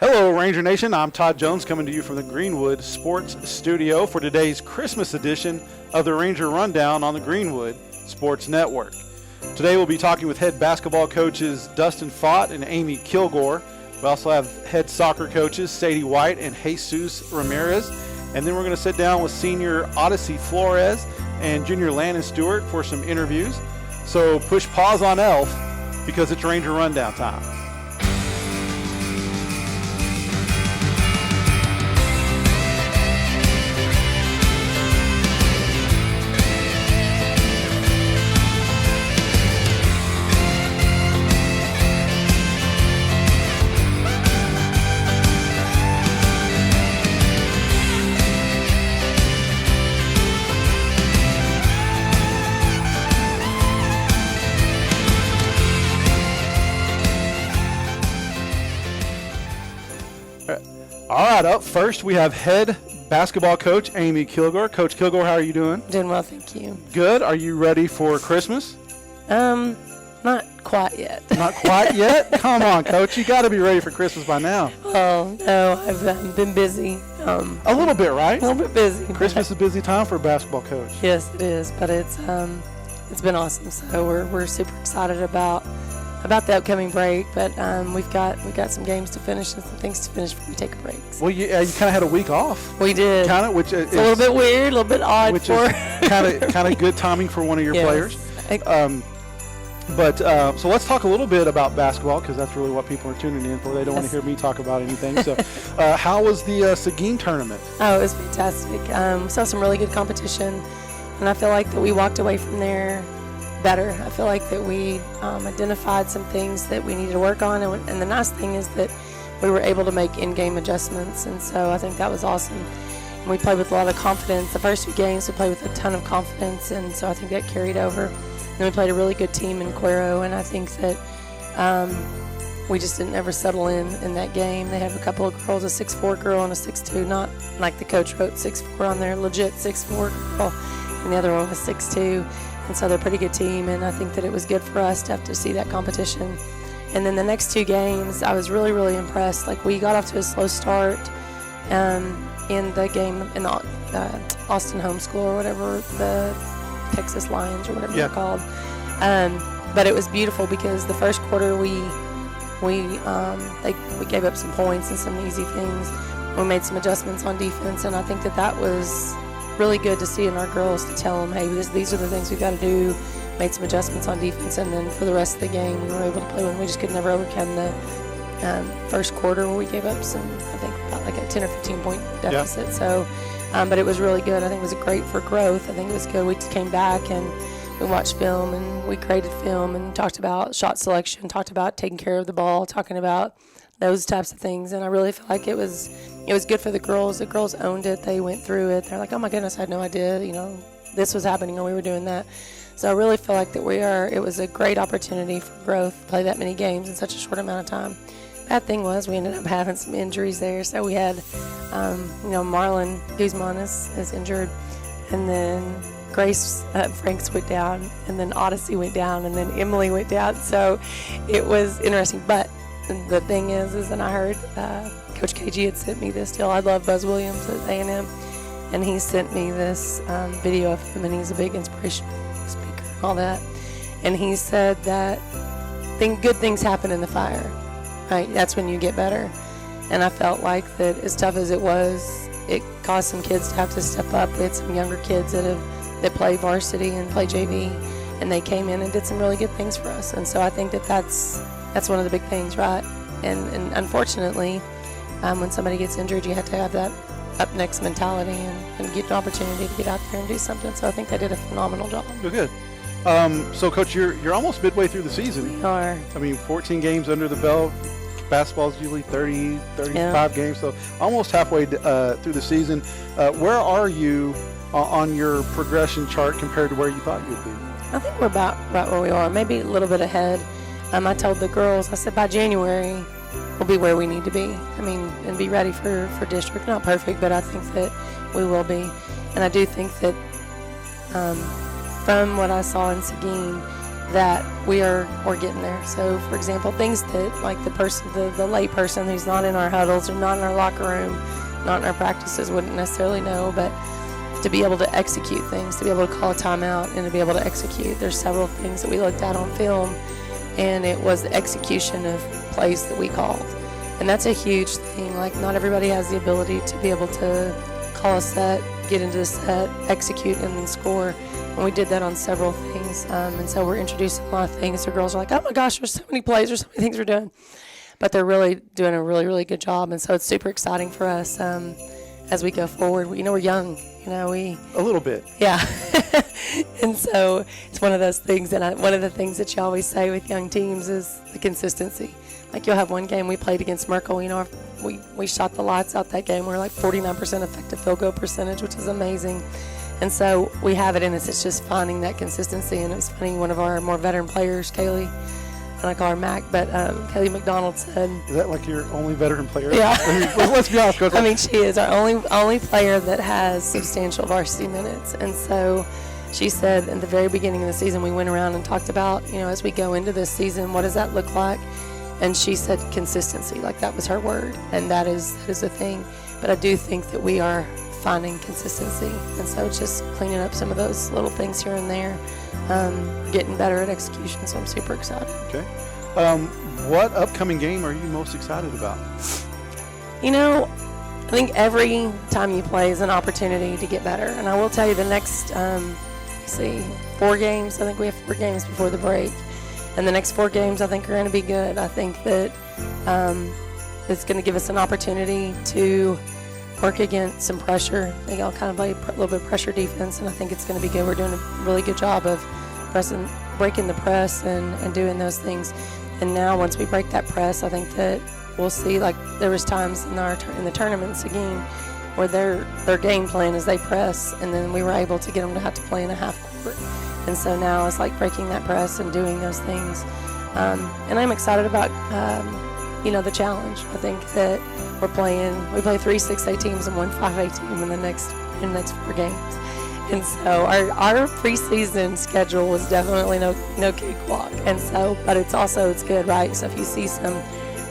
Hello, Ranger Nation. I'm Todd Jones coming to you from the Greenwood Sports Studio for today's Christmas edition of the Ranger Rundown on the Greenwood Sports Network. Today we'll be talking with head basketball coaches Dustin Fott and Amy Kilgore. We also have head soccer coaches Sadie White and Jesus Ramirez. And then we're going to sit down with senior Odyssey Flores and junior Landon Stewart for some interviews. So push pause on Elf because it's Ranger Rundown time. All right, up first we have head basketball coach Amy Kilgore. Coach Kilgore, how are you doing? Doing well, thank you. Good. Are you ready for Christmas? Not quite yet. Not quite yet? Come on, Coach. You got to be ready for Christmas by now. Oh, no, I've been busy. A little bit, right? A little bit busy. Christmas is a busy time for a basketball coach. Yes, it is, but it's been awesome. So we're super excited about the upcoming break, but we've got some games to finish and some things to finish before we take a break. Well, you kind of had a week off. We did. Kind of, which is a little bit weird, a little bit odd, which is kind of good timing for one of your players. So let's talk a little bit about basketball because that's really what people are tuning in for. They don't want to hear me talk about anything. So, how was the Seguin tournament? Oh, it was fantastic. We saw some really good competition, and I feel like that we walked away from there better. I feel like that we identified some things that we needed to work on, and the nice thing is that we were able to make in-game adjustments, and so I think that was awesome. And we played with a lot of confidence. The first few games we played with a ton of confidence, and so I think that carried over. And we played a really good team in Cuero, and I think that we just didn't ever settle in that game. They have a couple of girls, a 6'4" girl and a 6'2", not like the coach wrote 6'4" on there, legit 6'4" girl, and the other one was 6'2". And so they're a pretty good team, and I think that it was good for us to have to see that competition. And then the next two games, I was really, really impressed. Like, we got off to a slow start in the game in the Austin Homeschool or whatever, the Texas Lions or whatever they're called. But it was beautiful because the first quarter we gave up some points and some easy things. We made some adjustments on defense, and I think that was really good to see in our girls, to tell them, hey, these are the things we've got to do. Made some adjustments on defense, and then for the rest of the game we were able to play when we just could never overcome the first quarter where we gave up some, I think about like a 10 or 15 point deficit. So but it was really good. I think it was great for growth. I think it was good. We came back and we watched film and we created film and talked about shot selection, talked about taking care of the ball, talking about those types of things. And I really feel like it was good for the girls. The girls owned it. They went through it. They're like, oh my goodness, I had no idea, this was happening and we were doing that. So I really feel like that it was a great opportunity for growth to play that many games in such a short amount of time. Bad thing was we ended up having some injuries there. So we had, Marlon Guzman is injured, and then Grace Franks went down, and then Odyssey went down, and then Emily went down. So it was interesting. But the thing is and I heard Coach KG had sent me this deal. I love Buzz Williams at A&M, and he sent me this video of him, and he's a big inspirational speaker and all that. And he said that good things happen in the fire. Right, that's when you get better. And I felt like that as tough as it was, it caused some kids to have to step up. We had some younger kids that play varsity and play JV, and they came in and did some really good things for us. And so I think that's one of the big things, right? And unfortunately, when somebody gets injured, you have to have that up next mentality and get an opportunity to get out there and do something. So I think they did a phenomenal job. Good. So, Coach, you're almost midway through the season. We are. 14 games under the belt. Basketball is usually 30, 35 games, so almost halfway through the season. Where are you on your progression chart compared to where you thought you'd be? I think we're about right where we are, maybe a little bit ahead. I told the girls, I said by January we'll be where we need to be. And be ready for district. Not perfect, but I think that we will be. And I do think that from what I saw in Seguin, that we're getting there. So, for example, things that like the lay person who's not in our huddles or not in our locker room, not in our practices wouldn't necessarily know, but to be able to execute things, to be able to call a timeout and to be able to execute. There's several things that we looked at on film, and it was the execution of plays that we called. And that's a huge thing. Like, not everybody has the ability to be able to call a set, get into the set, execute, and then score. And we did that on several things. And so we're introducing a lot of things. The girls are like, oh my gosh, there's so many plays, there's so many things we're doing. But they're really doing a really, really good job. And so it's super exciting for us as we go forward. We're young. A little bit. Yeah. And so it's one of those things, and one of the things that you always say with young teams is the consistency. Like, you'll have one game we played against Merkel, we shot the lights out that game. We're like 49% effective field goal percentage, which is amazing. And so we have it in us. It's just finding that consistency. And it was funny, one of our more veteran players, Kaylee, and I call her Mac, but Kaylee McDonald said, is that like your only veteran player? Yeah. Let's be honest, Coach. I mean, she is our only player that has substantial varsity minutes. And so she said at the very beginning of the season, we went around and talked about, as we go into this season, what does that look like? And she said consistency, like that was her word. And that is a thing. But I do think that we are finding consistency. And so it's just cleaning up some of those little things here and there, getting better at execution. So I'm super excited. Okay. What upcoming game are you most excited about? I think every time you play is an opportunity to get better. And I will tell you the next, 4 games. I think we have 4 games before the break. And the next 4 games I think are going to be good. I think that it's going to give us an opportunity to work against some pressure. I think I'll kind of play a little bit of pressure defense, and I think it's going to be good. We're doing a really good job of breaking the press and doing those things. And now once we break that press, I think that we'll see, like there was times in the tournaments again where their game plan is they press, and then we were able to get them to have to play in a half court. And so now it's like breaking that press and doing those things. And I'm excited about, the challenge. I think that we play 3 6A teams and 1 5A team in the next 4 games. And so our preseason schedule was definitely no cakewalk. And so, but it's good, right? So if you see some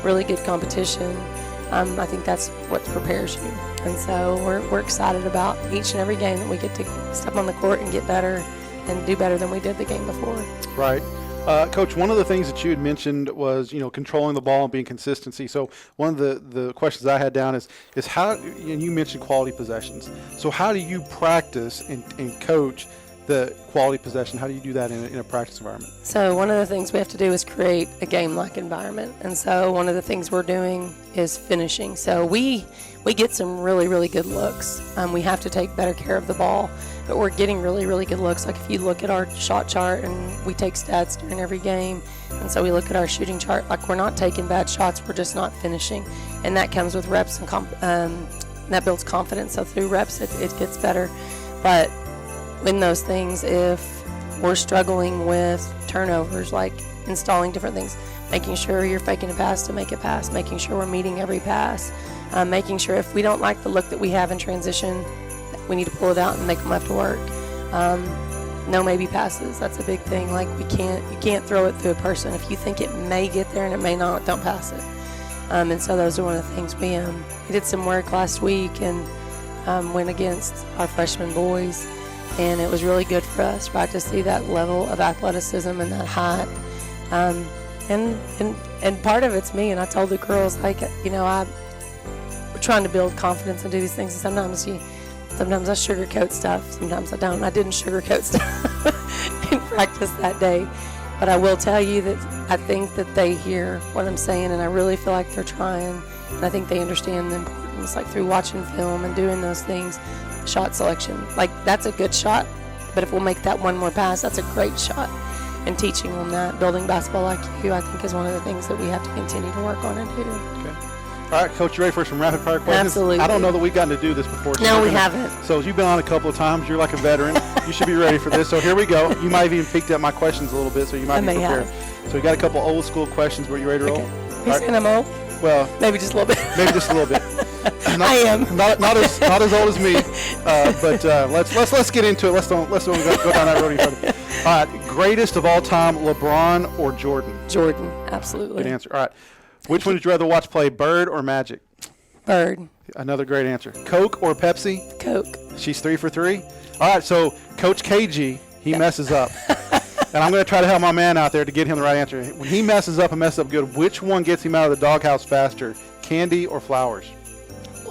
really good competition, I think that's what prepares you. And so we're excited about each and every game that we get to step on the court and get better and do better than we did the game before. Right. Coach, one of the things that you had mentioned was, controlling the ball and being consistency. So one of the questions I had down is how, and you mentioned quality possessions. So how do you practice and coach the quality possession? How do you do that in a practice environment? So one of the things we have to do is create a game-like environment. And so one of the things we're doing is finishing. So we get some really, really good looks. We have to take better care of the ball, but we're getting really, really good looks. Like if you look at our shot chart, and we take stats during every game, and so we look at our shooting chart, like we're not taking bad shots, we're just not finishing. And that comes with reps and that builds confidence. So through reps, it gets better. But in those things, if we're struggling with turnovers, like installing different things, making sure you're faking a pass to make a pass, making sure we're meeting every pass, making sure if we don't like the look that we have in transition, we need to pull it out and make them have to work. No maybe passes, that's a big thing. Like you can't throw it through a person. If you think it may get there and it may not, don't pass it. And so those are one of the things we did some work last week and went against our freshman boys. And it was really good for us, right, to see that level of athleticism and that height. And part of it's me, and I told the girls, like, we're trying to build confidence and do these things. And sometimes I sugarcoat stuff, sometimes I don't. I didn't sugarcoat stuff in practice that day. But I will tell you that I think that they hear what I'm saying, and I really feel like they're trying. And I think they understand the importance, like through watching film and doing those things. Shot selection, like that's a good shot, but if we'll make that one more pass, that's a great shot. And teaching them that, building basketball IQ, I think is one of the things that we have to continue to work on and do. Okay. All right, Coach, you ready for some rapid fire questions? Absolutely. I don't know that we've gotten to do this before. So no, we haven't. So you've been on a couple of times. You're like a veteran. You should be ready for this. So here we go. You might have even peeked at my questions a little bit, so you might be prepared. So we got a couple old school questions. Were you ready to roll? Okay. You're saying I'm old? Well, maybe just a little bit. maybe just a little bit. I am not as old as me, but let's get into it. Let's don't go down that road any further. All right, greatest of all time, LeBron or Jordan? Jordan, absolutely. Good answer. All right, which one would you rather watch play, Bird or Magic? Bird. Another great answer. Coke or Pepsi? Coke. She's 3 for 3. All right, so Coach KG, he messes up. And I'm going to try to help my man out there to get him the right answer. When he messes up and messes up good, which one gets him out of the doghouse faster, candy or flowers?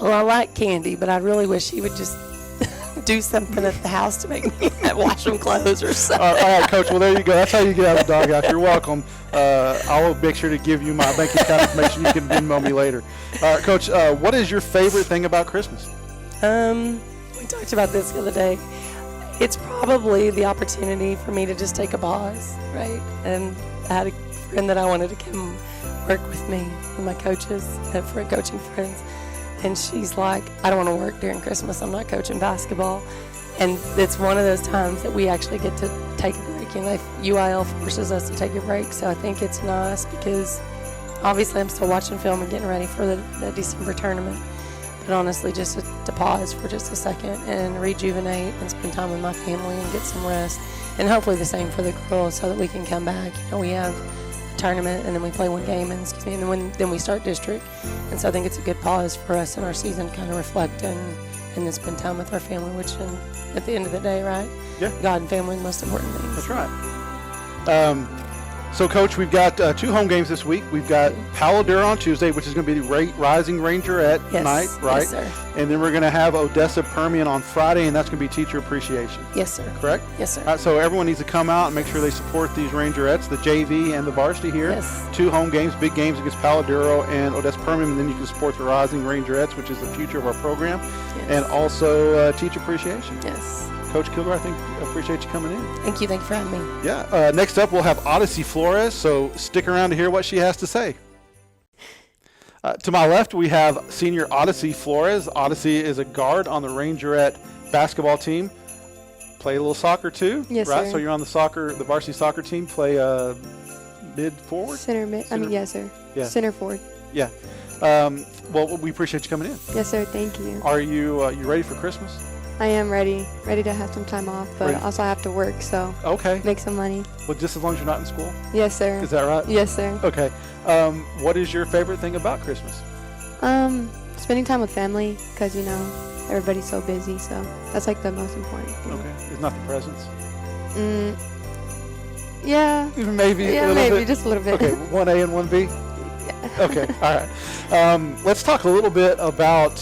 Well, I like candy, but I really wish he would just do something at the house to make me wash some clothes or something. All right, Coach. Well, there you go. That's how you get out of the doghouse. You're welcome. I'll make sure to give you my bank account information. You can Venmo me later. All right, Coach. What is your favorite thing about Christmas? We talked about this the other day. It's probably the opportunity for me to just take a pause, right? And I had a friend that I wanted to come work with me, with my coaches, for coaching friends. And she's like, I don't want to work during Christmas. I'm not coaching basketball. And it's one of those times that we actually get to take a break. And UIL forces us to take a break. So I think it's nice because obviously I'm still watching film and getting ready for the December tournament. But honestly, just to pause for just a second and rejuvenate and spend time with my family and get some rest. And hopefully the same for the girls so that we can come back. You know, we have a tournament and then we play one game and then we start district. And so I think it's a good pause for us in our season to kind of reflect and then spend time with our family, which at the end of the day, right? Yeah. God and family are the most important things. That's right. So, Coach, we've got 2 home games this week. We've got Palo Duro on Tuesday, which is going to be the Rising Ranger at night, right? Yes, sir. And then we're going to have Odessa Permian on Friday, and that's going to be Teacher Appreciation. Yes, sir. Correct? Yes, sir. All right, so everyone needs to come out and make sure they support these Rangerettes, the JV and the varsity here. Yes. 2 home games, big games against Palo Duro and Odessa Permian, and then you can support the Rising Rangerettes, which is the future of our program, Yes. and also Teacher Appreciation. Yes. Coach Kilgore, I appreciate you coming in. Thank you for having me. Yeah. Next up, we'll have Odyssey Flores, so stick around to hear what she has to say. To my left, we have senior Odyssey Flores. Odyssey is a guard on the Rangerette basketball team. Play a little soccer too, yes, right? sir. So you're on the varsity soccer team. Play mid forward. Yes, sir. Yeah. Center forward. Yeah. Well, we appreciate you coming in. Yes, sir. Thank you. Are you ready for Christmas? I am ready to have some time off, but Ready. also I have to work, so Okay. make some money. Well, just as long as you're not in school. Yes, sir. Is that right? Yes, sir. Okay. What is your favorite thing about Christmas? Spending time with family, because everybody's so busy, so that's like the most important thing. Okay. It's not the presents. Yeah. Maybe a Yeah, little maybe bit. just a little bit. Okay, 1A and 1B? Yeah. Okay, all right. Let's talk a little bit about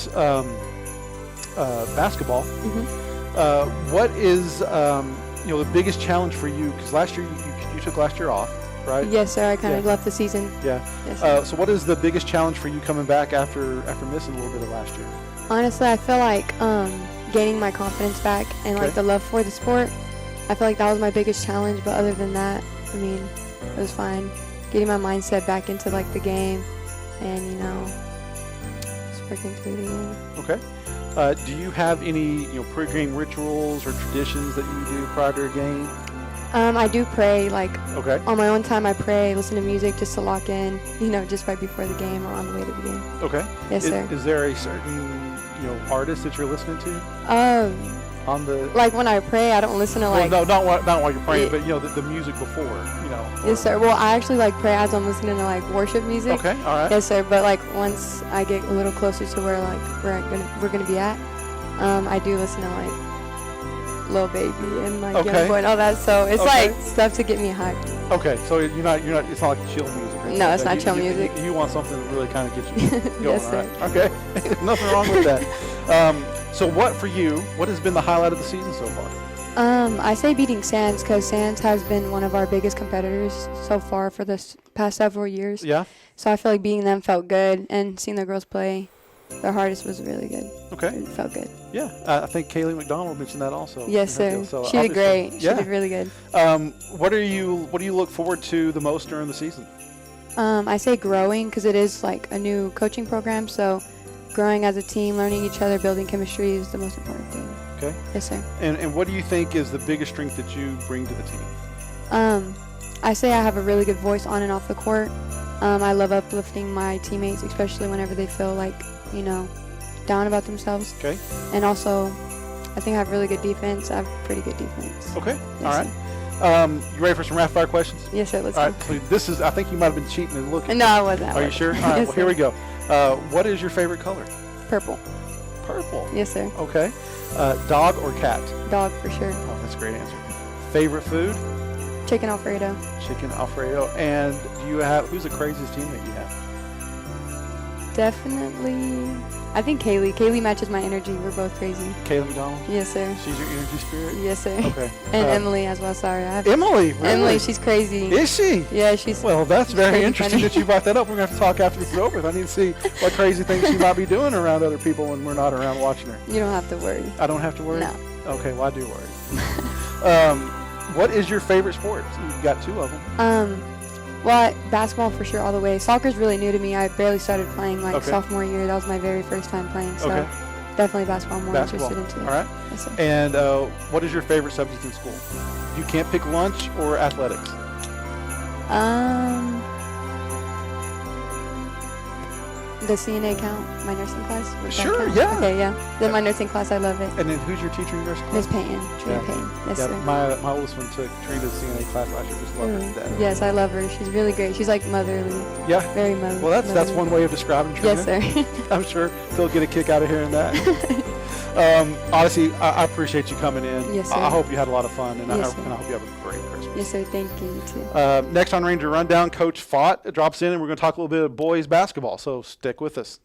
basketball. What is the biggest challenge for you? Because last year you took last year off, right? Yes, sir. I kind of Yeah. left the season. Yeah. Yes, sir. So what is the biggest challenge for you coming back after missing a little bit of last year? Honestly, I feel like gaining my confidence back and Okay. like the love for the sport. I feel like that was my biggest challenge, but other than that, I mean, it was fine. Getting my mindset back into like the game and just working through the game. Okay. Do you have any pre-game rituals or traditions that you do prior to a game? I do pray, like Okay. on my own time I pray, listen to music just to lock in, just right before the game or on the way to the game. Okay. Yes, sir. Is there a certain artist that you're listening to on the? Like when I pray, I don't listen to like. Well, no, not while you're praying, but the music before, Yes, sir. Well, I actually like pray as I'm listening to like worship music. Okay, all right. Yes, sir. But like once I get a little closer to where like we're gonna be at, I do listen to like Lil Baby and like Okay. Young Boy and all that. So it's Okay. like stuff to get me hyped. Okay, so you're not. It's not like chill music. or anything No, like it's that. not chill music. You want something that really kind of gets you going. Yes, sir. Right? Okay, nothing wrong with that. So what for you? What has been the highlight of the season so far? I say beating Sands because Sands has been one of our biggest competitors so far for this past several years. Yeah. So I feel like beating them felt good, and seeing the girls play their hardest was really good. Okay. It felt good. Yeah, I think Kaylee McDonald mentioned that also. Yes, in her sir. deal. So She did obviously- great. Yeah. She did really good. What do you look forward to the most during the season? I say growing because it is like a new coaching program. So growing as a team, learning each other, building chemistry is the most important thing. Okay. Yes, sir. And what do you think is the biggest strength that you bring to the team? I say I have a really good voice on and off the court, I love uplifting my teammates, especially whenever they feel like, down about themselves. Okay. And also, I think I have really good defense. I have pretty good defense. Okay. Yes, All right. sir. You ready for some rapid fire questions? Yes, sir. Let's All go. right. So this is. I think you might have been cheating and looking. No, I wasn't. Are you sure? All right. Yes, Well, here sir. we go. What is your favorite color? Purple. Purple. Yes, sir. Okay. Dog or cat? Dog for sure. Oh, that's a great answer. Favorite food? Chicken Alfredo. Chicken Alfredo. And do you have? Who's the craziest teammate you have? Definitely. I think Kaylee. Kaylee matches my energy. We're both crazy. Kayla McDonald. Yes, sir. She's your energy spirit. Yes, sir. Okay. And Emily as well. Sorry, I have Emily. Really? Emily. She's crazy. Is she? Yeah, she's. Well, that's very pretty interesting funny. that you brought that up. We're going to have to talk after this is over. I need to see what crazy things she might be doing around other people when we're not around watching her. You don't have to worry. I don't have to worry? No. Okay, well, I do worry. What is your favorite sport? You've got two of them. Well, basketball for sure all the way. Soccer's really new to me. I barely started playing like Okay. sophomore year. That was my very first time playing. So Okay. definitely basketball. I'm more Basketball. interested All into. right. Yes, sir. And what is your favorite subject in school? You can't pick lunch or athletics. The CNA count, my nursing class? Would that Sure, count? yeah. Okay, yeah. Then my nursing class, I love it. And then who's your teacher in your school? Miss Payton, Trina Yeah. Payton. Yes, Yeah, sir. my oldest one took Trina's CNA class last year. Just love her to death. Yes, I love her. She's really great. She's like motherly, Yeah. very motherly. Well, that's one way of describing Trina. Yes, sir. I'm sure they'll get a kick out of hearing that. Honestly, I appreciate you coming in. Yes, sir. I hope you had a lot of fun, and, Yes, I sir. hope you have a great Christmas. Yes, sir. Thank you. You too. Next on Ranger Rundown, Coach Fott drops in, and we're going to talk a little bit of boys basketball. So stick with us.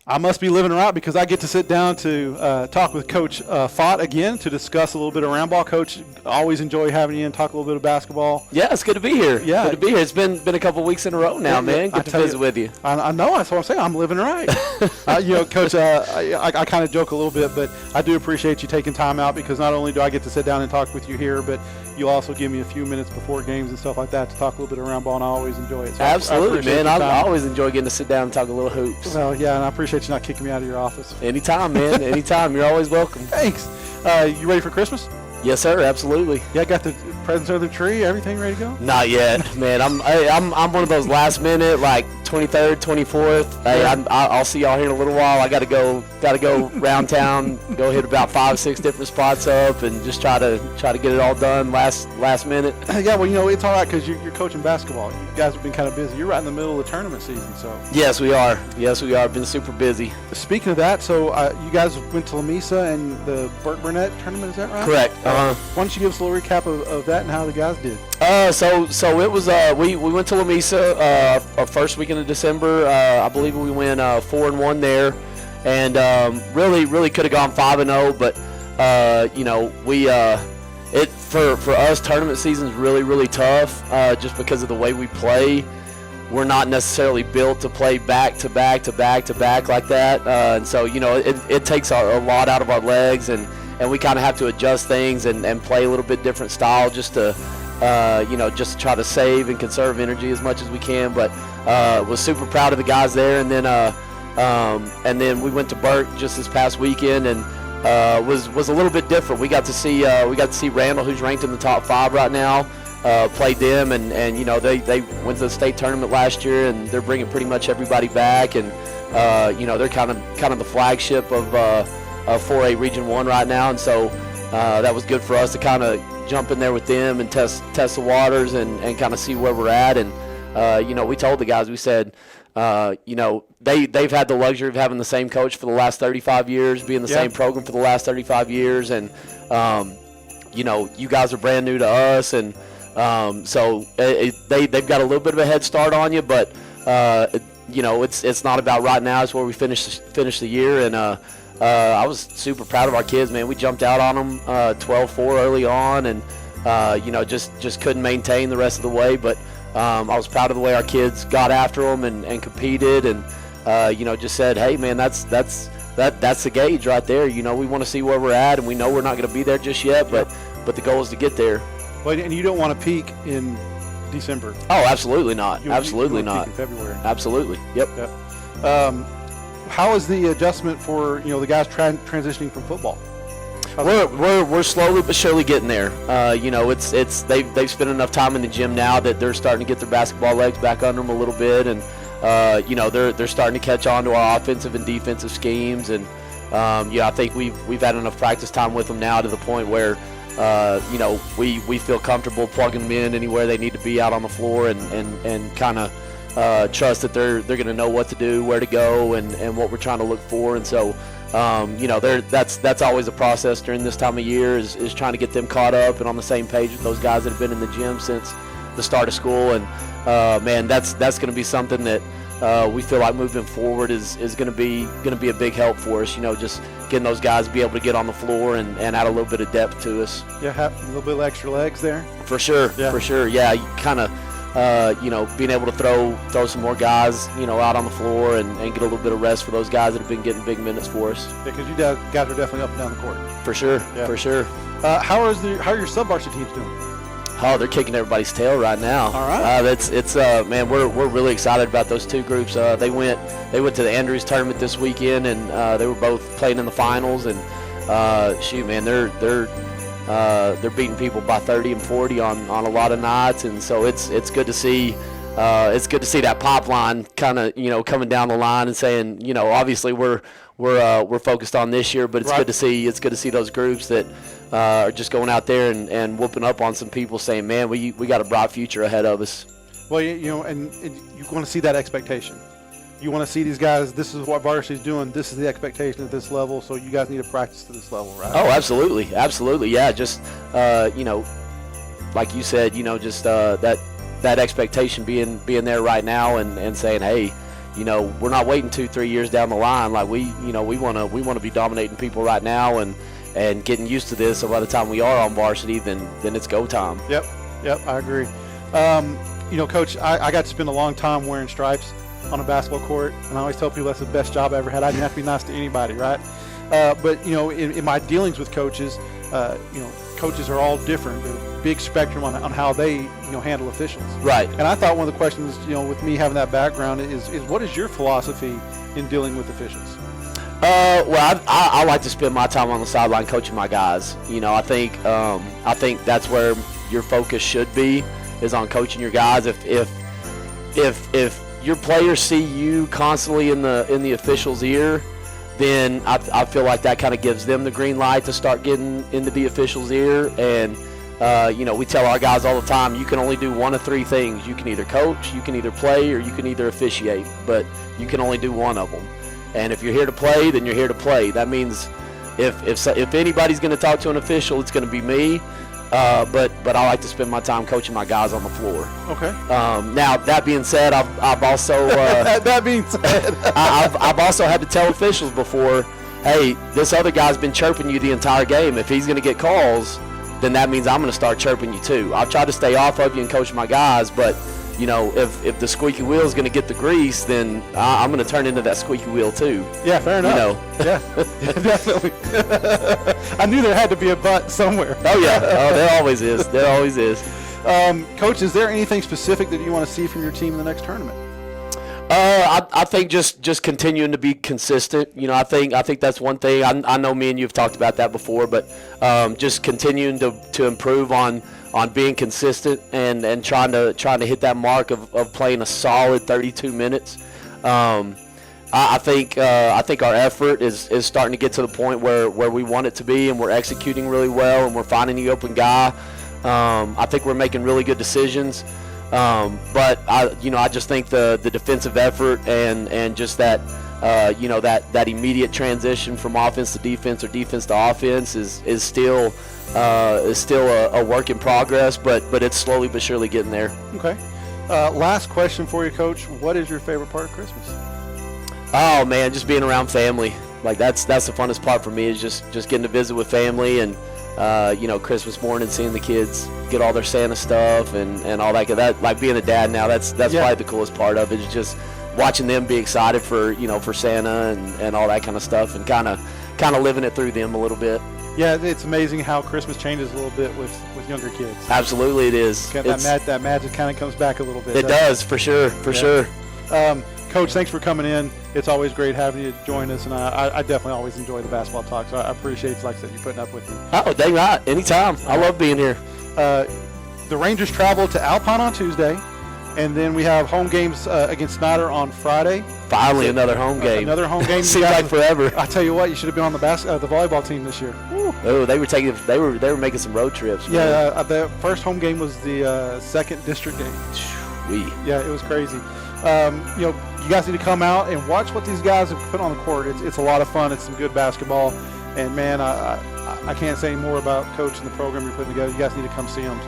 I must be living right because I get to sit down to talk with Coach Fott again to discuss a little bit of round ball. Coach, always enjoy having you in, talk a little bit of basketball. Yeah, it's good to be here. Yeah. Good to be here. It's been a couple weeks in a row now, Yeah, man. I Good to tell visit you. with you. I know, that's what I'm saying. I'm living right. Coach, I kind of joke a little bit, but I do appreciate you taking time out because not only do I get to sit down and talk with you here, but you also give me a few minutes before games and stuff like that to talk a little bit of round ball, and I always enjoy it. So Absolutely, appreciate man. your I time. always enjoy getting to sit down and talk a little hoops. Well, yeah, and I appreciate you not kicking me out of your office. Anytime, man. Anytime. You're always welcome. Thanks. You ready for Christmas? Yes, sir. Absolutely. Yeah, got the presents under the tree, everything ready to go? Not yet, man. I'm one of those last minute, like 23rd, 24th. Hey, I'll see y'all here in a little while. I got to go around town, go hit about 5-6 different spots up, and just try to get it all done last minute. Yeah, well, it's all right because you're coaching basketball. You guys have been kind of busy. You're right in the middle of the tournament season, so. Yes, we are. Yes, we are. Been super busy. Speaking of that, so you guys went to Lamesa and the Burt Burnett tournament, is that right? Correct. Why don't you give us a little recap of that and how the guys did? So it was we went to Lamesa our first weekend of December. I believe we went 4-1 there, and really could have gone 5-0, but for us tournament season is really tough just because of the way we play. We're not necessarily built to play back to back like that, and so it takes a lot out of our legs, and we kind of have to adjust things and play a little bit different style just to just try to save and conserve energy as much as we can. But was super proud of the guys there, and then we went to Burke just this past weekend, and was a little bit different. We got to see Randall, who's ranked in the top 5 right now, played them, and they went to the state tournament last year, and they're bringing pretty much everybody back, and they're kind of the flagship of 4A Region 1 right now, and so that was good for us to kind of jump in there with them and test the waters and kind of see where we're at. And we told the guys, we said, they've had the luxury of having the same coach for the last 35 years, being the same program for the last 35 years, and you guys are brand new to us, and so they've got a little bit of a head start on you, but it's not about right now. It's where we finish the year, and I was super proud of our kids, man. We jumped out on them 12-4 early on, and just couldn't maintain the rest of the way. But I was proud of the way our kids got after them and competed, and just said, hey, man, that's the gauge right there. We want to see where we're at, and we know we're not going to be there just yet, but the goal is to get there. Well, and you don't want to peak in December. Oh, absolutely not. Absolutely you not. Peak in February. Absolutely. Yep. How is the adjustment for the guys transitioning from football? We're slowly but surely getting there. They've spent enough time in the gym now that they're starting to get their basketball legs back under them a little bit, and they're starting to catch on to our offensive and defensive schemes, and I think we've had enough practice time with them now to the point where we feel comfortable plugging them in anywhere they need to be out on the floor, and kind of trust that they're going to know what to do, where to go, and what we're trying to look for. And so that's always a process during this time of year is trying to get them caught up and on the same page with those guys that have been in the gym since the start of school. And man, that's going to be something that we feel like moving forward is going to be a big help for us. Just getting those guys to be able to get on the floor and add a little bit of depth to us. Yeah, have a little bit of extra legs there. For sure. Yeah. For sure. Yeah, you kind of being able to throw some more guys out on the floor and get a little bit of rest for those guys that have been getting big minutes for us. Yeah, because you guys are definitely up and down the court. For sure. Yeah. For sure. How are your sub-varsity teams doing? Oh, they're kicking everybody's tail right now. All right. Man, we're really excited about those two groups. They went to the Andrews tournament this weekend, and they were both playing in the finals. And shoot, man, they're beating people by 30 and 40 on a lot of nights, and so it's good to see. It's good to see that pipeline kind of coming down the line and saying obviously we're focused on this year, but it's good to see those groups that are just going out there and whooping up on some people, saying, man, we got a bright future ahead of us. Well, and you want to see that expectation. You want to see these guys, this is what varsity's doing, this is the expectation at this level, so you guys need to practice to this level, right? Oh, absolutely. Yeah, just like you said, just that expectation being there right now and saying, hey, we're not waiting 2-3 years down the line. Like we want to be dominating people right now and getting used to this. So by the time we are on varsity, then it's go time. Yep, I agree. Coach, I got to spend a long time wearing stripes on a basketball court, and I always tell people that's the best job I ever had. I didn't have to be nice to anybody, right? But in my dealings with coaches, coaches are all different. There's a big spectrum on how they handle officials. Right. And I thought one of the questions, with me having that background, is what is your philosophy in dealing with officials? Well, I like to spend my time on the sideline coaching my guys. I think that's where your focus should be, is on coaching your guys. If your players see you constantly in the official's ear, then I feel like that kind of gives them the green light to start getting into the official's ear. And we tell our guys all the time, you can only do one of three things. You can either coach, you can either play, or you can either officiate, but you can only do one of them. And if you're here to play, then you're here to play. That means if anybody's going to talk to an official, it's going to be me. But I like to spend my time coaching my guys on the floor. Okay. Now that being said, I've also I've also had to tell officials before, hey, this other guy's been chirping you the entire game. If he's going to get calls, then that means I'm going to start chirping you too. I'll try to stay off of you and coach my guys, but if the squeaky wheel is going to get the grease, then I'm going to turn into that squeaky wheel too. Yeah, fair enough. Yeah, definitely. I knew there had to be a but somewhere. Oh yeah, there always is. There always is. Coach, is there anything specific that you want to see from your team in the next tournament? I think just continuing to be consistent. I think that's one thing. I know me and you have talked about that before, but just continuing to improve on being consistent and trying to hit that mark of playing a solid 32 minutes. I think our effort is starting to get to the point where we want it to be, and we're executing really well, and we're finding the open guy. I think we're making really good decisions. But I just think the defensive effort and just that that immediate transition from offense to defense or defense to offense is still a work in progress, but it's slowly but surely getting there. Okay. Last question for you, Coach. What is your favorite part of Christmas? Oh man, just being around family. Like that's the funnest part for me is just getting to visit with family and Christmas morning seeing the kids get all their Santa stuff and all that. That like being a dad now, that's probably the coolest part of it is just watching them be excited for Santa and all that kind of stuff and kind of living it through them a little bit. Yeah, it's amazing how Christmas changes a little bit with younger kids. Absolutely, it is. That magic kind of comes back a little bit. It does, for sure. Coach, thanks for coming in. It's always great having you join us, and I definitely always enjoy the basketball talk, so I appreciate, like I said, you putting up with me. Oh, dang right. Anytime. I love being here. The Rangers travel to Alpine on Tuesday, and then we have home games against Snyder on Friday. Finally, another home game. Another home game. Seems like forever. I tell you what, you should have been on the volleyball team this year. Woo. Oh, they were making some road trips. Man. Yeah, the first home game was the second district game. Yeah, it was crazy. You guys need to come out and watch what these guys have put on the court. It's a lot of fun. It's some good basketball, and man, I can't say more about Coach and the program you're putting together. You guys need to come see them.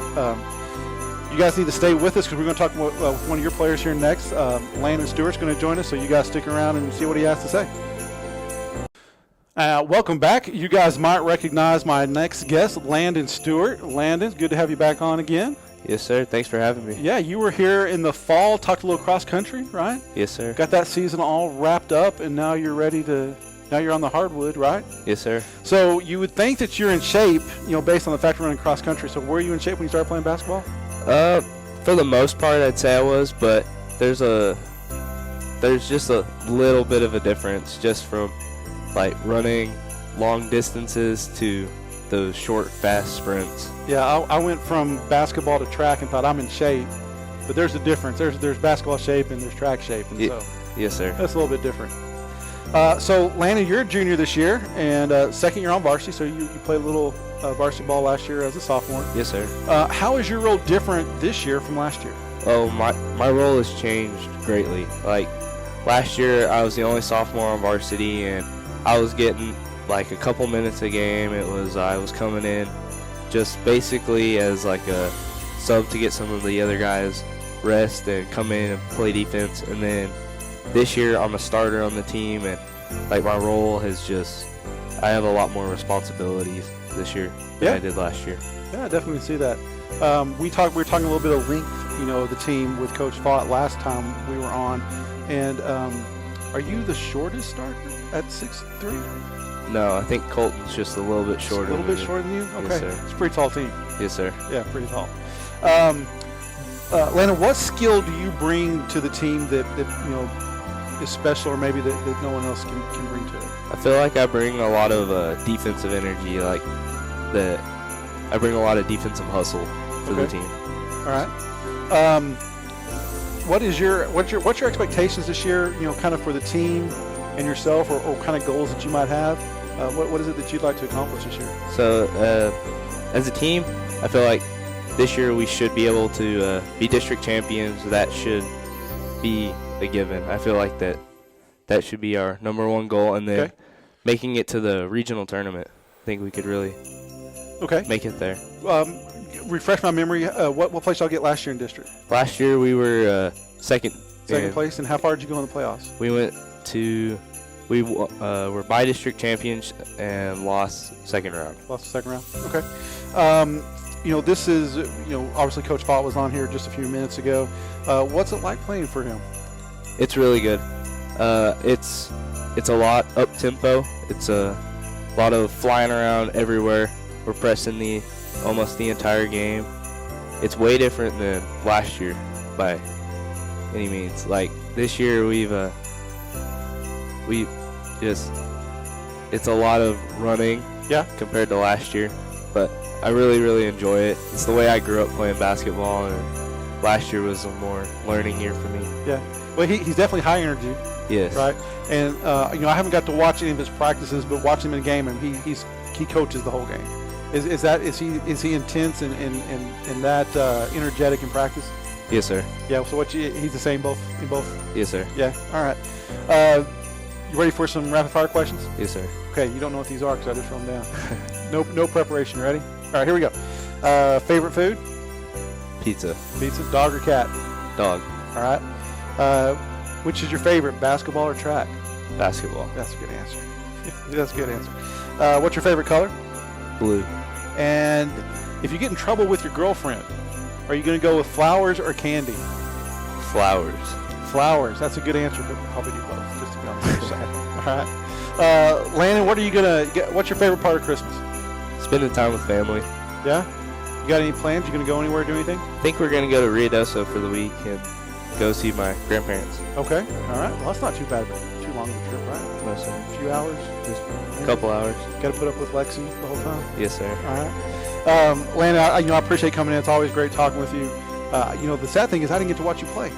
You guys need to stay with us because we're going to talk about one of your players here next. Landon Stewart's going to join us, so you guys stick around and see what he has to say. Welcome back. You guys might recognize my next guest, Landon Stewart. Landon, good to have you back on again. Yes, sir. Thanks for having me. Yeah, you were here in the fall, talked a little cross country, right? Yes, sir. Got that season all wrapped up, and now you're now you're on the hardwood, right? Yes, sir. So you would think that you're in shape, based on the fact you're running cross country. So were you in shape when you started playing basketball? For the most part, I'd say I was, but there's just a little bit of a difference just from like running long distances to those short, fast sprints. Yeah, I went from basketball to track and thought I'm in shape, but there's a difference. There's basketball shape and there's track shape, and so yes, sir. That's a little bit different. So Landon, you're a junior this year and second year on varsity, so you played a little varsity ball last year as a sophomore. Yes, sir. How is your role different this year from last year? Oh, my role has changed greatly. Like last year, I was the only sophomore on varsity, and I was getting like a couple minutes a game. I was coming in just basically as like a sub to get some of the other guys rest and come in and play defense. And then this year I'm a starter on the team, and like my role I have a lot more responsibilities this year than I did last year. Yeah, I definitely see that. We were talking a little bit of length, of the team with Coach Fott last time we were on. And are you the shortest starter at 6'3"? No, I think Colton's just a little bit shorter. A little bit shorter than you? Okay. Yes, sir. It's a pretty tall team. Yes, sir. Yeah, pretty tall. Landon, what skill do you bring to the team that is special, or maybe that no one else can bring to it? I feel like I bring a lot of defensive energy, I bring a lot of defensive hustle to the team. All right. What's your expectations this year? Kind of for the team and yourself, or kind of goals that you might have. What is it that you'd like to accomplish this year? So, as a team, I feel like this year we should be able to be district champions. That should be a given. I feel like that should be our number one goal, and then making it to the regional tournament. I think we could really make it there. Refresh my memory. What place y'all get last year in district? Last year we were second. Second place, and how far did you go in the playoffs? We were by district champions and lost second round. Lost the second round. Okay. This is obviously Coach Fott was on here just a few minutes ago. What's it like playing for him? It's really good. It's a lot up tempo. It's a lot of flying around everywhere. We're pressing almost the entire game. It's way different than last year by any means. Like this year it's a lot of running compared to last year, but I really, really enjoy it. It's the way I grew up playing basketball, and last year was a more learning year for me. Yeah. Well, he's definitely high energy. Yes. Right. And I haven't got to watch any of his practices, but watching him in a game, and he coaches the whole game. Is he intense and that energetic in practice? Yes, sir. Yeah. So he's the same in both. Yes, sir. Yeah. All right. You ready for some rapid fire questions? Yes, sir. Okay. You don't know what these are because I just wrote them down. No preparation. Ready? All right. Here we go. Favorite food? Pizza. Pizza. Dog or cat? Dog. All right. Which is your favorite, basketball or track? Basketball. That's a good answer. That's a good answer. What's your favorite color? Blue. And if you get in trouble with your girlfriend, are you going to go with flowers or candy? Flowers. Flowers. That's a good answer, but probably do both, just to be on the safe side. All right. Landon, what are you going to get? What's your favorite part of Christmas? Spending time with family. Yeah? You got any plans? You going to go anywhere, do anything? I think we're going to go to Riodoso for the week and go see my grandparents. Okay. All right. Well, that's not too bad, but too long of a trip, right? No, sir. A few hours? Just a couple hours. Got to put up with Lexi the whole time? Yes, sir. All right. Landon, I appreciate coming in. It's always great talking with you. The sad thing is I didn't get to watch you play.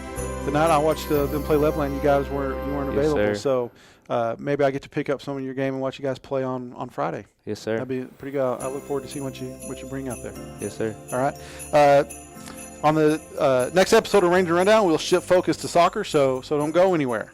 The night I watched them play Leveland, you guys weren't available. Yes, sir. So maybe I get to pick up some of your game and watch you guys play on Friday. Yes, sir. That'd be pretty good. I look forward to seeing what you bring out there. Yes, sir. All right. On the next episode of Ranger Rundown, we'll shift focus to soccer, so don't go anywhere.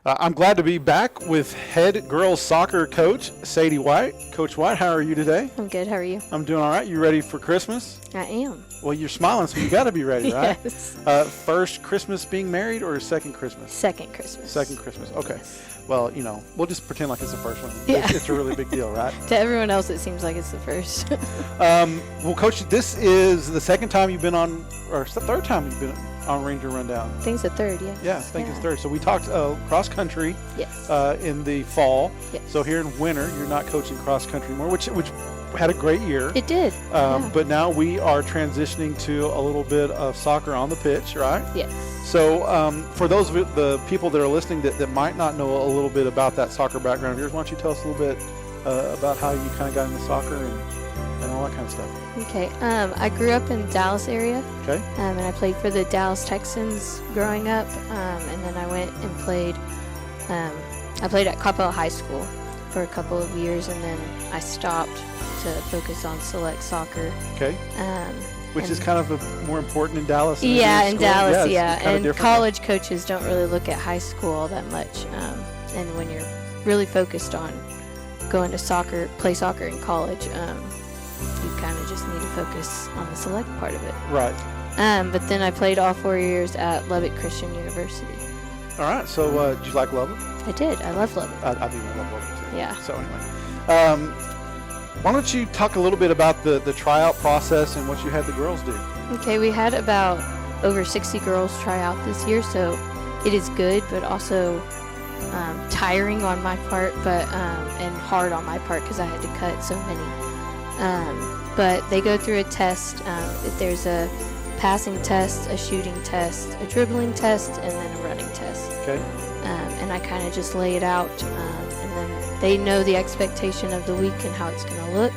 I'm glad to be back with head girls soccer coach Sadie White. Coach White, how are you today? I'm good. How are you? I'm doing all right. You ready for Christmas? I am. Well, you're smiling, so you got to be ready, right? Yes. First Christmas being married or second Christmas? Second Christmas. Second Christmas. Okay. Well, we'll just pretend like it's the first one. Yeah. It's a really big deal, right? To everyone else, it seems like it's the first. Well, Coach, this is the second time you've been on, or it's the third time you've been on Ranger Rundown. I think it's the third, yes. Yeah, I think it's third. So we talked cross country Yes. in the fall. Yes. So here in winter, you're not coaching cross country anymore, which had a great year. It did. Yeah. But now we are transitioning to a little bit of soccer on the pitch, right? Yes. So for those of the people that are listening that might not know a little bit about that soccer background of yours, why don't you tell us a little bit about how you kind of got into soccer and all that kind of stuff? Okay. I grew up in the Dallas area. Okay. And I played for the Dallas Texans growing up. And then I went and played. I played at Coppell High School for a couple of years, and then I stopped to focus on select soccer. Okay. Which is kind of more important in Dallas. Than Yeah, it is in school. Dallas, Yeah, it's kinda and different. college coaches don't really look at high school all that much. And when you're really focused on going to play soccer in college, you kind of just need to focus on the select part of it. Right. But then I played all 4 years at Lubbock Christian University. All right. So did you like Lubbock? I did. I love Lubbock. I do love Lubbock too. Yeah. So anyway, why don't you talk a little bit about the tryout process and what you had the girls do? Okay, we had about over 60 girls try out this year, so it is good, but also tiring on my part, and hard on my part because I had to cut so many. But they go through a test. There's a passing test, a shooting test, a dribbling test, and then a running test. Okay. And I kind of just lay it out, and then they know the expectation of the week and how it's going to look,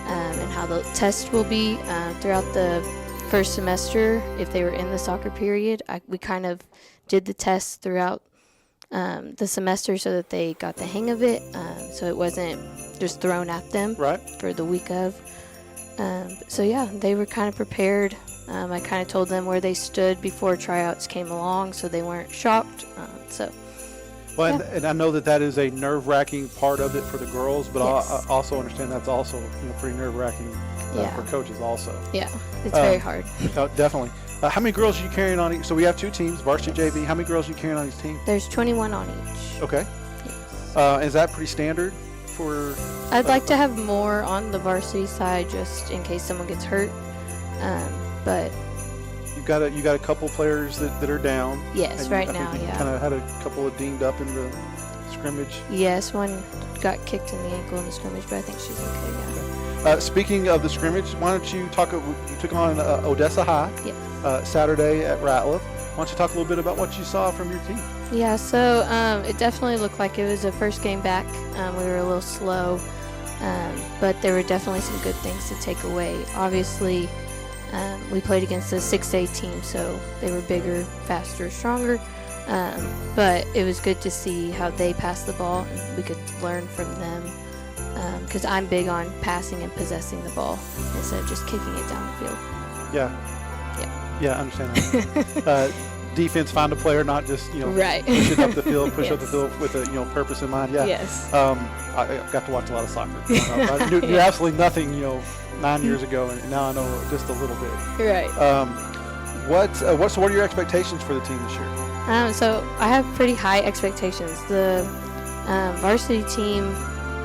and how the test will be throughout the first semester. If they were in the soccer period, we kind of did the test throughout the semester so that they got the hang of it, so it wasn't just thrown at them Right. for the week of. So yeah, they were kind of prepared. I kind of told them where they stood before tryouts came along, so they weren't shocked. Well, and I know that is a nerve-wracking part of it for the girls, but Yes. I also understand that's also pretty nerve-wracking Yeah. for coaches also. Yeah, it's very hard. Definitely. How many girls are you carrying on each? So we have two teams, varsity JV. How many girls are you carrying on each team? There's 21 on each. Okay. Yes. Is that pretty standard for? I'd like to have more on the varsity side just in case someone gets hurt. But You got a couple players that are down. yes, and right I think now, you yeah. kind of had a couple of dinged up in the scrimmage. Yes, one got kicked in the ankle in the scrimmage, but I think she's okay, yeah. Speaking of the scrimmage, why don't you talk? You took on Odessa High Yes. Saturday at Ratliff. Why don't you talk a little bit about what you saw from your team? Yeah, so it definitely looked like it was a first game back. We were a little slow, but there were definitely some good things to take away. Obviously, we played against a 6A team, so they were bigger, faster, stronger. But it was good to see how they passed the ball, and we could learn from them. Because I'm big on passing and possessing the ball instead of just kicking it down the field. Yeah, I understand that. Defense, find a player, not just Right. push it up the field, push up the Yes. field with a purpose in mind. Yeah. Yes. I got to watch a lot of soccer. I knew absolutely nothing 9 years ago, and now I know just a little bit. Right. So what are your expectations for the team this year? So I have pretty high expectations. The varsity team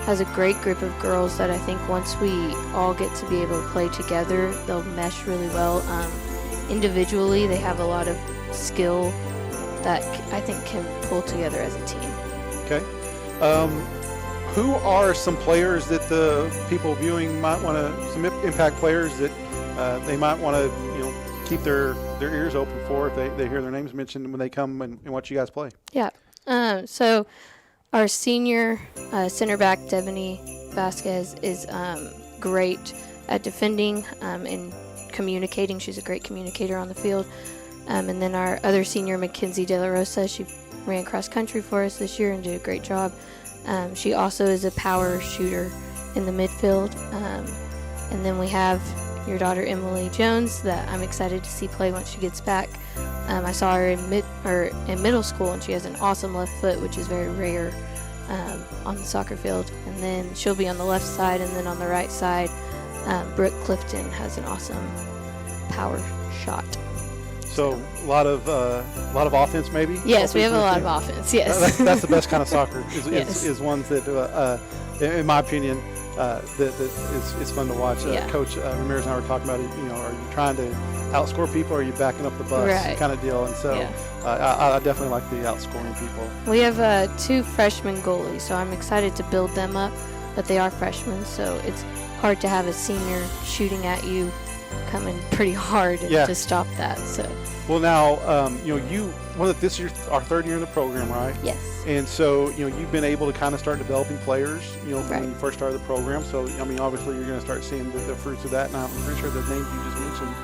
has a great group of girls that I think once we all get to be able to play together, they'll mesh really well. Individually, they have a lot of skill that I think can pull together as a team. Okay. Who are some players that the people viewing might want to, some impact players that they might want to, keep their ears open for if they hear their names mentioned when they come and watch you guys play? Yeah. So our senior center back, Devony Vasquez, is great at defending and communicating. She's a great communicator on the field. And then our other senior, Mackenzie De La Rosa, she ran cross country for us this year and did a great job. She also is a power shooter in the midfield. And then we have your daughter, Emily Jones, that I'm excited to see play once she gets back. I saw her in middle school, and she has an awesome left foot, which is very rare on the soccer field. And then she'll be on the left side, and then on the right side, Brooke Clifton has an awesome power shot. So a lot of offense, maybe. Yes, we have a lot of offense. Yes, That's the best kind of soccer. Yes. Is ones that, in my opinion, that is fun to watch. Yeah. Coach Ramirez and I were talking about it. Are you trying to outscore people, or are you backing up the bus, Right. kind of deal? And so, Yeah. I definitely like the outscoring people. we have 2 freshman goalies, so I'm excited to build them up. But they are freshmen, so it's hard to have a senior shooting at you, coming pretty hard Yeah. to stop that. So Well, now, this year's our 3rd year in the program, right? yes. And so, you've been able to kind of start developing players, from Right. when you first started the program. So, obviously you're going to start seeing the fruits of that. Now, I'm pretty sure the names you just mentioned,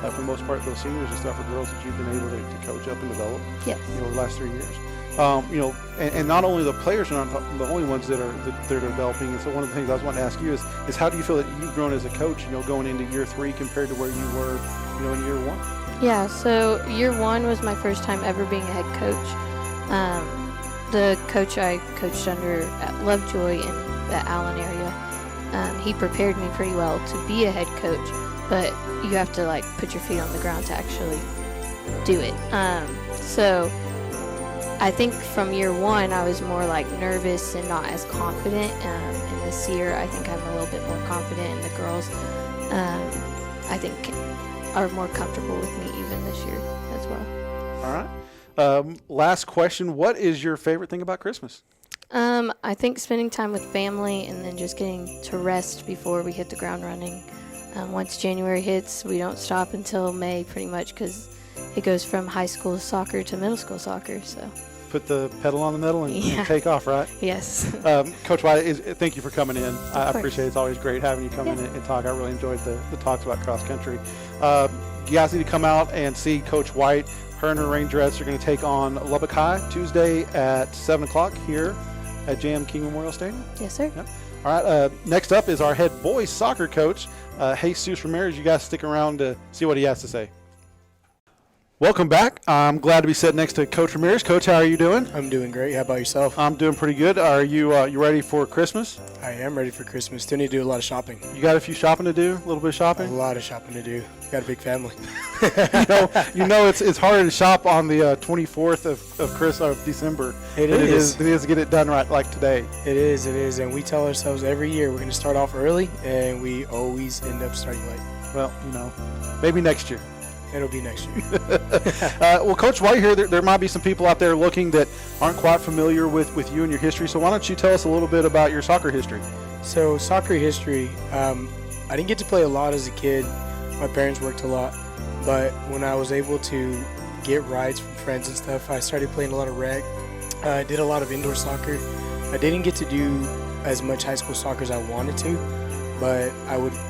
for the most part, those seniors and stuff are girls that you've been able to coach up and develop, Yes. the last 3 years. And not only the players are not the only ones that they're developing. And so one of the things I was wanting to ask you is how do you feel that you've grown as a coach, going into year 3 compared to where you were, in year 1? Yeah, so year 1 was my first time ever being a head coach. The coach I coached under at Lovejoy in the Allen area, he prepared me pretty well to be a head coach, but you have to put your feet on the ground to actually do it. So I think from year 1 I was more nervous and not as confident. And this year I think I'm a little bit more confident, and the girls I think are more comfortable with me even this year as well. All right. Last question. What is your favorite thing about Christmas? I think spending time with family and then just getting to rest before we hit the ground running. Once January hits, we don't stop until May pretty much, because it goes from high school soccer to middle school soccer. So Put the pedal on the metal and Yeah. take off, right? yes. Coach White, thank you for coming in. I course. appreciate it. It's always great having you come in Yeah. and talk. I really enjoyed the talks about cross country. You guys need to come out and see Coach White. Her and her rain dress are going to take on Lubbock High Tuesday at 7 o'clock here at J.M. King Memorial Stadium. Yes, sir. Yep. All right. Next up is our head boys soccer coach, Jesus Ramirez. You guys stick around to see what he has to say. Welcome back. I'm glad to be sitting next to Coach Ramirez. Coach, how are you doing? I'm doing great. How about yourself? I'm doing pretty good. Are you ready for Christmas? I am ready for Christmas. Still need to do a lot of shopping. You got a few shopping to do? A little bit of A shopping? lot of shopping to do. Got a big family. It's harder to shop on the 24th of December It than is. it is to get it done right like today. It is. And we tell ourselves every year we're going to start off early, and we always end up starting late. Well, maybe next year. It'll be next year. Well, Coach White here, there might be some people out there looking that aren't quite familiar with you and your history. So why don't you tell us a little bit about your soccer history? So soccer history, I didn't get to play a lot as a kid. My parents worked a lot. But when I was able to get rides from friends and stuff. I started playing a lot of rec. I did a lot of indoor soccer. I didn't get to do as much high school soccer as I wanted to, but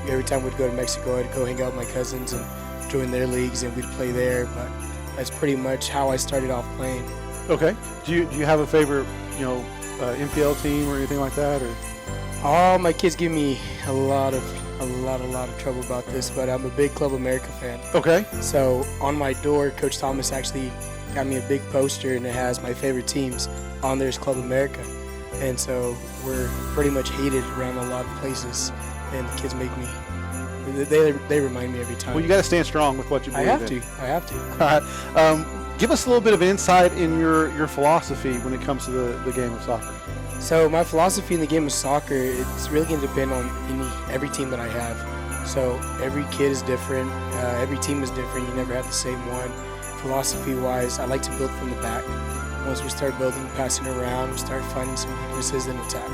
every time we'd go to Mexico, I'd go hang out with my cousins and join their leagues, and we'd play there. But that's pretty much how I started off playing. Okay. Do you have a favorite, MPL team or anything like that? Or All my kids give me a lot of trouble about this, but I'm a big Club America fan. okay. So on my door, Coach Thomas actually got me a big poster, and it has my favorite teams on there is Club America. And so we're pretty much hated around a lot of places, and the kids make me. They remind me every time. Well, you got to stand strong with what you I believe have to. I have to. All right. Give us a little bit of insight in your philosophy when it comes to the game of soccer. So my philosophy in the game of soccer, it's really going to depend on every team that I have. So every kid is different. Every team is different. You never have the same one. Philosophy-wise, I like to build from the back. Once we start building, passing around, we start finding some weaknesses in attack.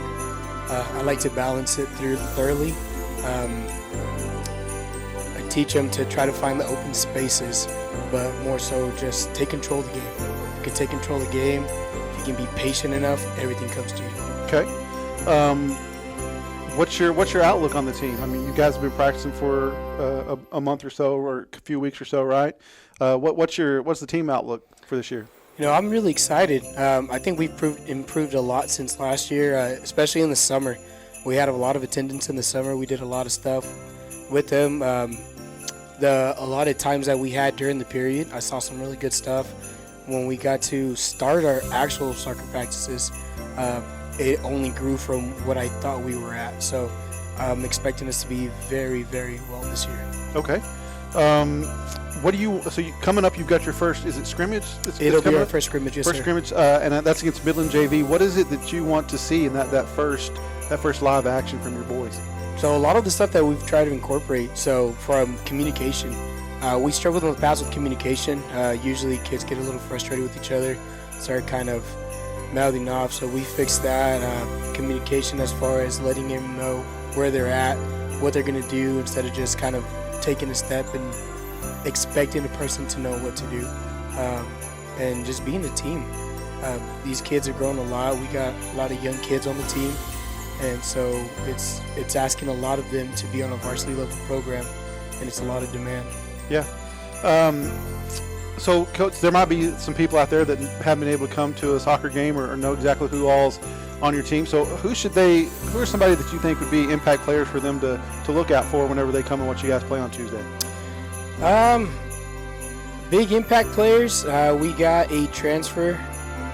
I like to balance it through thoroughly. I teach them to try to find the open spaces, but more so just take control of the game. If you can take control of the game, if you can be patient enough, everything comes to you. Okay. What's your outlook on the team? I mean, you guys have been practicing for a month or so, or a few weeks or so, right? What's the team outlook for this year? I'm really excited. I think we've improved a lot since last year, especially in the summer. We had a lot of attendance in the summer. We did a lot of stuff with them. A lot of times that we had during the period, I saw some really good stuff. When we got to start our actual soccer practices, it only grew from what I thought we were at. So I'm expecting us to be very, very well this year. Okay. Coming up, you've got your first, is it scrimmage? It'll be our first scrimmage, yes, First sir. scrimmage, and that's against Midland JV. What is it that you want to see in that first live action from your boys? So a lot of the stuff that we've tried to incorporate, so from communication, we struggled in the past with communication. Usually kids get a little frustrated with each other, start kind of mouthing off, so we fixed that. Communication as far as letting them know where they're at, what they're going to do, instead of just kind of taking a step and expecting the person to know what to do, and just being a team. These kids are growing a lot. We got a lot of young kids on the team, and so it's asking a lot of them to be on a varsity level program, and it's a lot of demand. Yeah. So, Coach, there might be some people out there that haven't been able to come to a soccer game or know exactly who all's on your team. So who are somebody that you think would be impact players for them to look out for whenever they come and watch you guys play on Tuesday? Big impact players. We got a transfer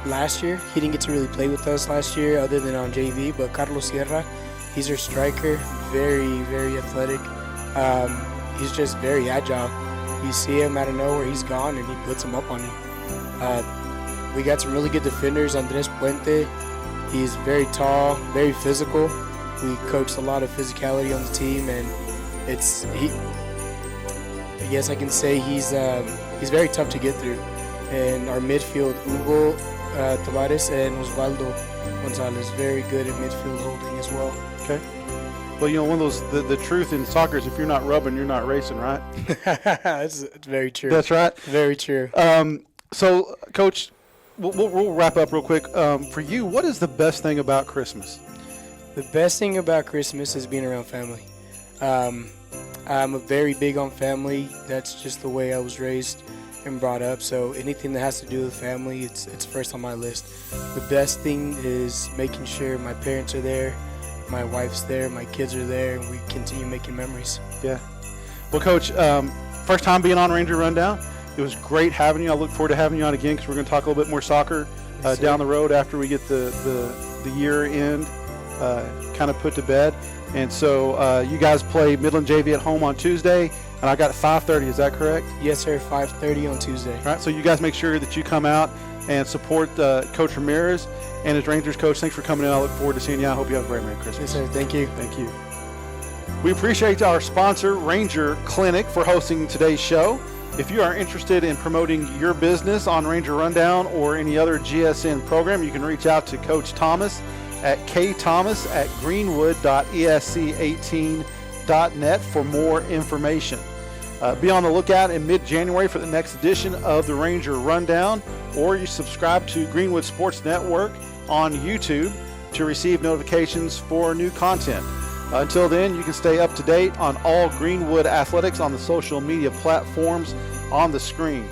last year. He didn't get to really play with us last year other than on JV, but Carlos Sierra, he's our striker, very, very athletic. He's just very agile. You see him out of nowhere, he's gone, and he puts him up on you. We got some really good defenders. Andres Puente, he's very tall, very physical. We coached a lot of physicality on the team, and I guess I can say he's very tough to get through. And our midfield, Hugo Tavares and Osvaldo Gonzalez, very good at midfield holding as well. Okay. Well, one of those, the truth in soccer is if you're not rubbing, you're not racing, right? That's very true. That's right. Very true. So, Coach, we'll wrap up real quick. For you, what is the best thing about Christmas? The best thing about Christmas is being around family. I'm very big on family. That's just the way I was raised and brought up. So anything that has to do with family, it's first on my list. The best thing is making sure my parents are there, my wife's there, my kids are there, and we continue making memories. Yeah. Well, Coach, first time being on Ranger Rundown. It was great having you. I look forward to having you on again because we're going to talk a little bit more soccer down the road after we get the year end kind of put to bed. And so you guys play Midland JV at home on Tuesday, and I got 5:30. Is that correct? Yes, sir. 5:30 on Tuesday. All right. So you guys make sure that you come out and support Coach Ramirez and his Rangers coach. Thanks for coming in. I look forward to seeing you. I hope you have a great Merry Christmas. Yes, sir. Thank you. Thank you. We appreciate our sponsor, Ranger Clinic, for hosting today's show. If you are interested in promoting your business on Ranger Rundown or any other GSN program, you can reach out to Coach Thomas at ktomas@greenwood.esc18.net for more information. Be on the lookout in mid-January for the next edition of the Ranger Rundown, or you subscribe to Greenwood Sports Network on YouTube to receive notifications for new content. Until then, you can stay up to date on all Greenwood athletics on the social media platforms on the screen.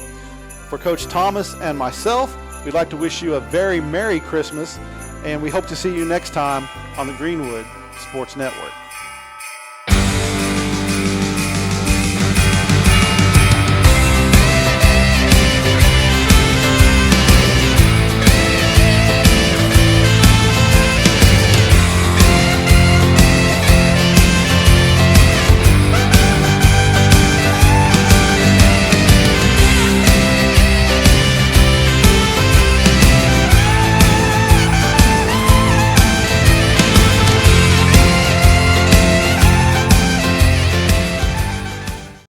For Coach Thomas and myself, we'd like to wish you a very Merry Christmas, and we hope to see you next time on the Greenwood Sports Network.